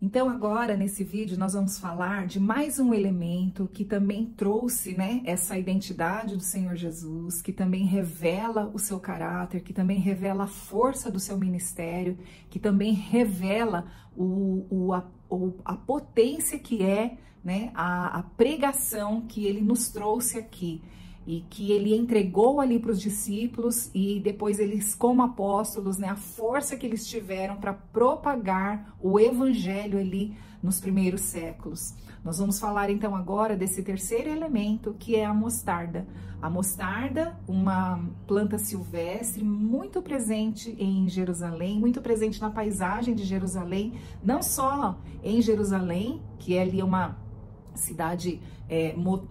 Então agora nesse vídeo nós vamos falar de mais um elemento que também trouxe, né, essa identidade do Senhor Jesus, que também revela o seu caráter, que também revela a força do seu ministério, que também revela a potência que é, né, a pregação que ele nos trouxe aqui. E que ele entregou ali para os discípulos e depois eles, como apóstolos, né, a força que eles tiveram para propagar o evangelho ali nos primeiros séculos. Nós vamos falar então agora desse terceiro elemento, que é a mostarda. A mostarda, uma planta silvestre muito presente em Jerusalém, muito presente na paisagem de Jerusalém, não só em Jerusalém, que é ali uma cidade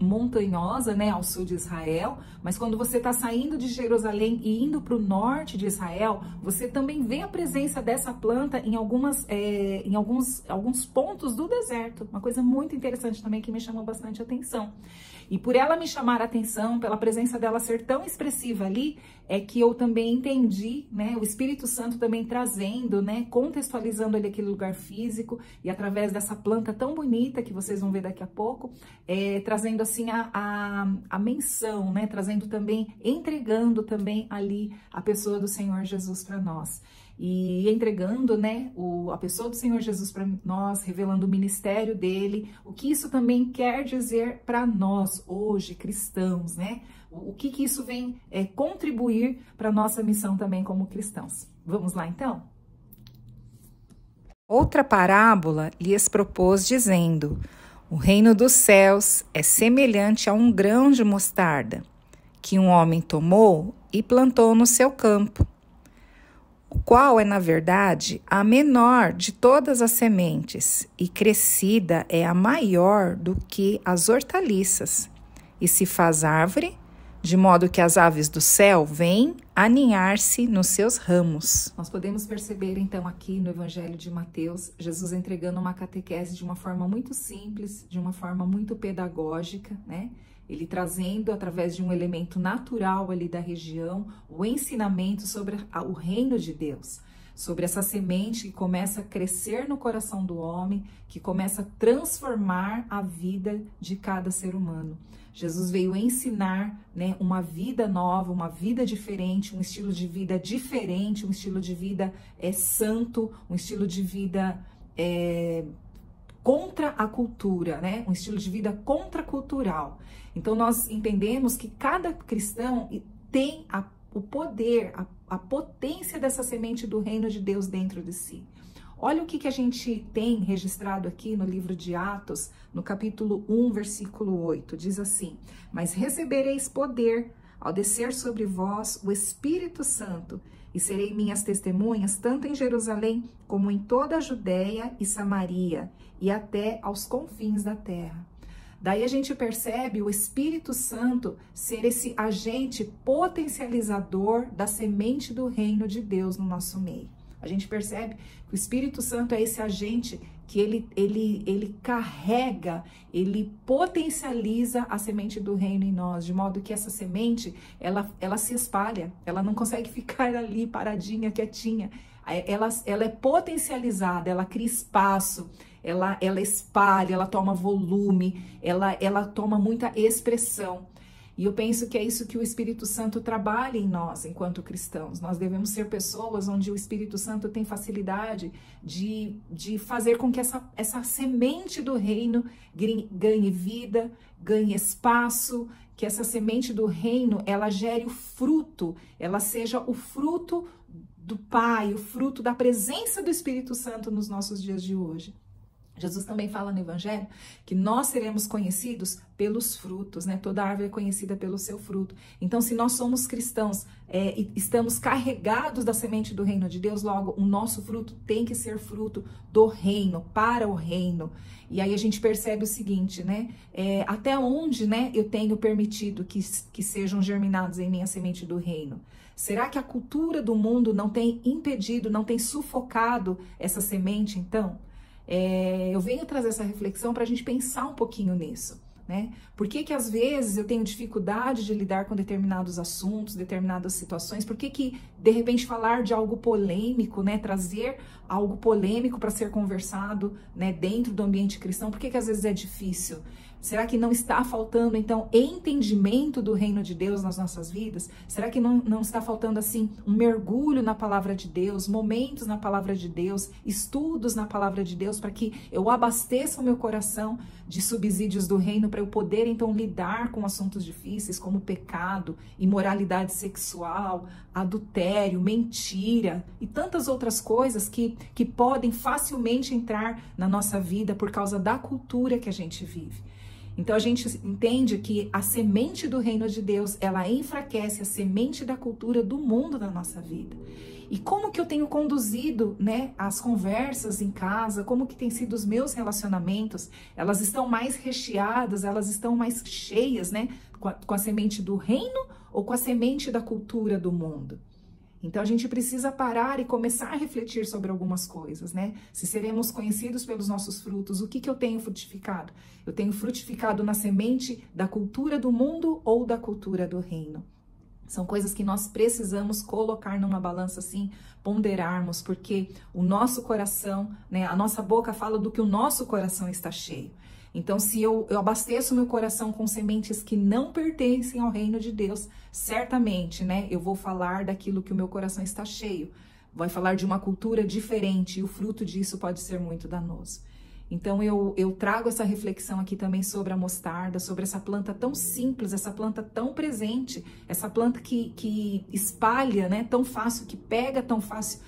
montanhosa, né, ao sul de Israel, mas quando você está saindo de Jerusalém e indo para o norte de Israel, você também vê a presença dessa planta em alguns pontos do deserto, uma coisa muito interessante também que me chamou bastante atenção. E por ela me chamar a atenção, pela presença dela ser tão expressiva ali, é que eu também entendi, né, o Espírito Santo também trazendo, né, contextualizando ali aquele lugar físico e através dessa planta tão bonita que vocês vão ver daqui a pouco, trazendo assim a menção, né, trazendo também, entregando também ali a pessoa do Senhor Jesus para nós. E entregando, né, a pessoa do Senhor Jesus para nós, revelando o ministério dele, o que isso também quer dizer para nós hoje, cristãos, né? O que isso vem contribuir para a nossa missão também como cristãos. Vamos lá, então? Outra parábola lhes propôs, dizendo: o reino dos céus é semelhante a um grão de mostarda, que um homem tomou e plantou no seu campo, o qual é, na verdade, a menor de todas as sementes, e crescida é a maior do que as hortaliças, e se faz árvore, de modo que as aves do céu vêm aninhar-se nos seus ramos. Nós podemos perceber, então, aqui no Evangelho de Mateus, Jesus entregando uma catequese de uma forma muito simples, de uma forma muito pedagógica, né? Ele trazendo, através de um elemento natural ali da região, o ensinamento sobre o reino de Deus, sobre essa semente que começa a crescer no coração do homem, que começa a transformar a vida de cada ser humano. Jesus veio ensinar, né, uma vida nova, uma vida diferente, um estilo de vida diferente, um estilo de vida santo, um estilo de vida contra a cultura, né? Um estilo de vida contracultural. Então nós entendemos que cada cristão tem o poder, a potência dessa semente do reino de Deus dentro de si. Olha o que a gente tem registrado aqui no livro de Atos, no capítulo 1, versículo 8. Diz assim: mas recebereis poder ao descer sobre vós o Espírito Santo, e serei minhas testemunhas tanto em Jerusalém como em toda a Judéia e Samaria, e até aos confins da terra. Daí a gente percebe o Espírito Santo ser esse agente potencializador da semente do reino de Deus no nosso meio. A gente percebe que o Espírito Santo é esse agente que ele carrega, ele potencializa a semente do reino em nós, de modo que essa semente, ela se espalha, ela não consegue ficar ali paradinha, quietinha. Ela é potencializada, ela cria espaço, ela espalha, ela toma volume, ela toma muita expressão. E eu penso que é isso que o Espírito Santo trabalha em nós, enquanto cristãos. Nós devemos ser pessoas onde o Espírito Santo tem facilidade de fazer com que essa semente do reino ganhe vida, ganhe espaço, que essa semente do reino, ela gere o fruto, ela seja o fruto do Pai, o fruto da presença do Espírito Santo nos nossos dias de hoje. Jesus também fala no Evangelho que nós seremos conhecidos pelos frutos, né? Toda árvore é conhecida pelo seu fruto. Então, se nós somos cristãos e estamos carregados da semente do reino de Deus, logo o nosso fruto tem que ser fruto do reino, para o reino. E aí a gente percebe o seguinte, né? Até onde, né, eu tenho permitido que sejam germinados em mim a semente do reino? Será que a cultura do mundo não tem impedido, não tem sufocado essa semente, então? Eu venho trazer essa reflexão para a gente pensar um pouquinho nisso. né? Por que às vezes eu tenho dificuldade de lidar com determinados assuntos, determinadas situações? Por que de repente falar de algo polêmico, né? Trazer algo polêmico para ser conversado, né? Dentro do ambiente cristão, por que às vezes é difícil? Será que não está faltando, então, entendimento do reino de Deus nas nossas vidas? Será que não está faltando, assim, um mergulho na palavra de Deus, momentos na palavra de Deus, estudos na palavra de Deus, para que eu abasteça o meu coração de subsídios do reino, para eu poder, então, lidar com assuntos difíceis, como pecado, imoralidade sexual, adultério, mentira e tantas outras coisas que podem facilmente entrar na nossa vida por causa da cultura que a gente vive. Então a gente entende que a semente do reino de Deus, ela enfraquece a semente da cultura do mundo na nossa vida. E como que eu tenho conduzido, né, as conversas em casa, como que tem sido os meus relacionamentos? Elas estão mais recheadas, elas estão mais cheias, né, com a semente do reino ou com a semente da cultura do mundo? Então a gente precisa parar e começar a refletir sobre algumas coisas, né? Se seremos conhecidos pelos nossos frutos, o que eu tenho frutificado? Eu tenho frutificado na semente da cultura do mundo ou da cultura do reino? São coisas que nós precisamos colocar numa balança assim, ponderarmos, porque o nosso coração, né, a nossa boca fala do que o nosso coração está cheio. Então, se eu abasteço meu coração com sementes que não pertencem ao reino de Deus, certamente, né, eu vou falar daquilo que o meu coração está cheio. Vai falar de uma cultura diferente e o fruto disso pode ser muito danoso. Então, eu trago essa reflexão aqui também sobre a mostarda, sobre essa planta tão simples, essa planta tão presente, essa planta que espalha, né, tão fácil, que pega tão fácil,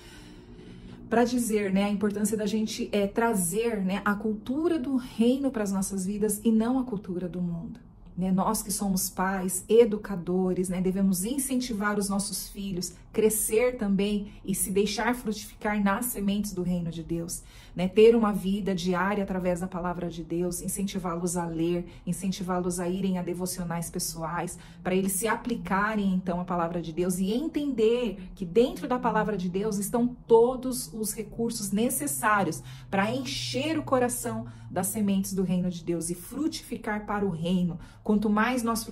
para dizer, né, a importância da gente trazer, né, a cultura do reino para as nossas vidas e não a cultura do mundo. Né? Nós que somos pais, educadores, né, devemos incentivar os nossos filhos, crescer também e se deixar frutificar nas sementes do reino de Deus. Né? Ter uma vida diária através da palavra de Deus, incentivá-los a ler, incentivá-los a irem a devocionais pessoais, para eles se aplicarem então à palavra de Deus e entender que dentro da palavra de Deus estão todos os recursos necessários para encher o coração das sementes do reino de Deus e frutificar para o reino. Quanto mais nós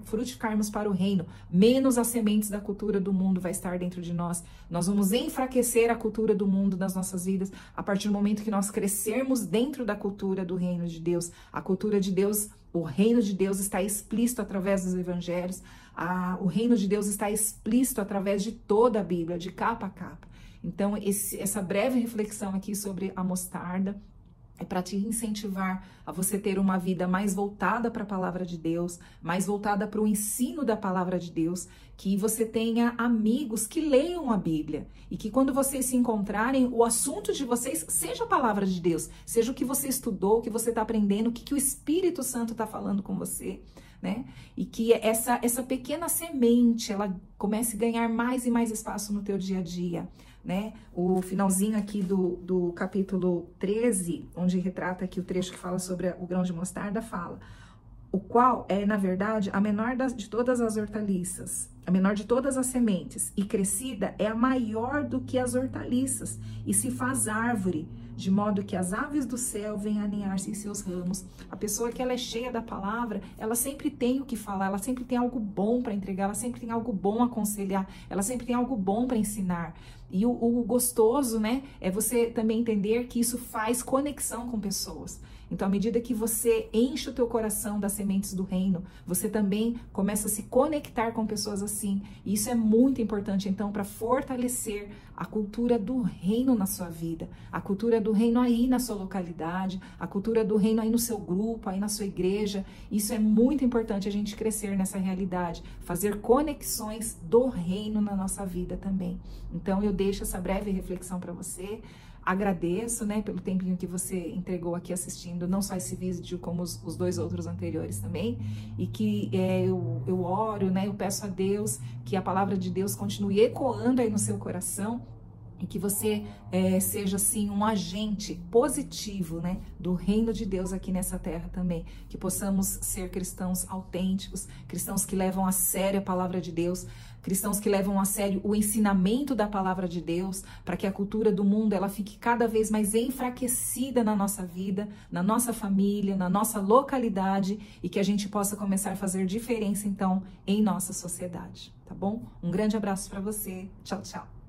frutificarmos para o reino, menos as sementes da cultura do mundo vai estar dentro de nós. Nós vamos enfraquecer a cultura do mundo nas nossas vidas a partir do momento que nós crescermos dentro da cultura do reino de Deus. A cultura de Deus, o reino de Deus está explícito através dos evangelhos. O reino de Deus está explícito através de toda a Bíblia, de capa a capa. Então, essa breve reflexão aqui sobre a mostarda é para te incentivar a você ter uma vida mais voltada para a palavra de Deus, mais voltada para o ensino da palavra de Deus, que você tenha amigos que leiam a Bíblia e que quando vocês se encontrarem, o assunto de vocês seja a palavra de Deus, seja o que você estudou, o que você está aprendendo, o que o Espírito Santo está falando com você, né? E que essa pequena semente, ela comece a ganhar mais e mais espaço no teu dia a dia. Né? O finalzinho aqui do capítulo 13, onde retrata aqui o trecho que fala sobre o grão de mostarda, fala: o qual é, na verdade, a menor de todas as hortaliças, a menor de todas as sementes, e crescida é a maior do que as hortaliças, e se faz árvore, de modo que as aves do céu venham aninhar-se em seus ramos. A pessoa que ela é cheia da palavra, ela sempre tem o que falar, ela sempre tem algo bom para entregar, ela sempre tem algo bom a aconselhar, ela sempre tem algo bom para ensinar. E o gostoso, né, é você também entender que isso faz conexão com pessoas. Então, à medida que você enche o teu coração das sementes do reino, você também começa a se conectar com pessoas assim. E isso é muito importante, então, para fortalecer a cultura do reino na sua vida, a cultura do reino aí na sua localidade, a cultura do reino aí no seu grupo, aí na sua igreja. Isso é muito importante, a gente crescer nessa realidade, fazer conexões do reino na nossa vida também. Então, eu deixo essa breve reflexão para você. Agradeço, né, pelo tempinho que você entregou aqui assistindo, não só esse vídeo, como os dois outros anteriores também, e que eu oro, né, eu peço a Deus que a palavra de Deus continue ecoando aí no seu coração, e que você seja, assim, um agente positivo, né, do reino de Deus aqui nessa terra também. Que possamos ser cristãos autênticos, cristãos que levam a sério a palavra de Deus, cristãos que levam a sério o ensinamento da palavra de Deus, para que a cultura do mundo ela fique cada vez mais enfraquecida na nossa vida, na nossa família, na nossa localidade, e que a gente possa começar a fazer diferença, então, em nossa sociedade, tá bom? Um grande abraço para você. Tchau, tchau.